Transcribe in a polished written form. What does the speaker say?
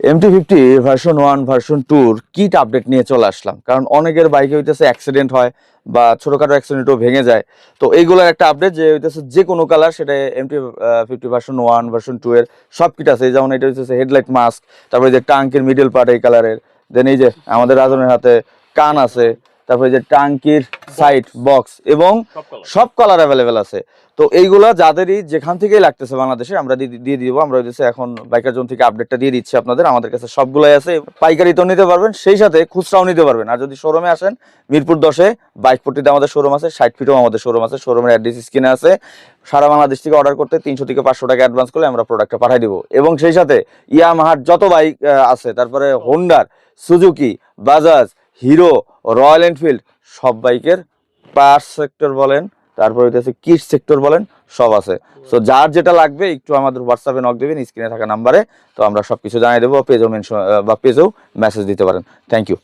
MT-50 version 1 version 2 kit update নিয়ে চলে আসলাম, কারণ অনেকের বাইকে হইতেছে অ্যাক্সিডেন্ট হয় বা ছোটখাটো অ্যাক্সিডেন্টও ভেঙে যায়। তো এইগুলোর একটা আপডেট যে হইতেছে যে কোনো কালার, সেটা MT-50 ভার্সন 1 ভার্সন 2 এর সব কিট আছে। যেমন এটা হইতেছে হেডলাইট মাস্ক, তারপরে যে টাঙ্কির মিডল পার্ট এই কালারের, দেন এই যে আমাদের রাজনের হাতে কান আছে, তারপরে যে টাঙ্কির সাইড বক্স এবং সব কালার অ্যাভেলেবেল আছে। তো এইগুলা যাদেরই যেখান থেকেই লাগতেছে বাংলাদেশে আমরা দিয়ে দিব। আমরা হইতেছে এখন বাইকার জোন থেকে আপডেটটা দিয়ে দিচ্ছি আপনাদের। আমাদের কাছে সবগুলাই আছে, পাইকারি তো নিতে পারবেন, সেই সাথে খুচরাও নিতে পারবেন। আর যদি শোরুমে আসেন, মিরপুর 10-এ বাইক পট্টিতে আমাদের শোরুম আছে, 60 ফিটও আমাদের শোরুম আছে। শোরুমের অ্যাড্রেস স্ক্রিনে আছে। সারা বাংলাদেশ থেকে অর্ডার করতে 300 থেকে 500 টাকা অ্যাডভান্স করলে আমরা প্রোডাক্টটা পাঠিয়ে দিব। এবং সেই সাথে ইয়ামাহার যত বাইক আছে, তারপরে হোন্ডার, Suzuki, Bajaj, Hero, Royal Enfield সব বাইকের পার্টস সেক্টর বলেন, তারপরে হইতেছে কিট সেক্টর বলেন, সব আছে। সো যার যেটা লাগবে একটু আমাদের হোয়াটসঅ্যাপে নক দেবেন স্ক্রিনে থাকা নাম্বারে। তো আমরা সবকিছু জানিয়ে দেবো, পেজও মেনশন বা পেজেও মেসেজ দিতে পারেন। Thank you.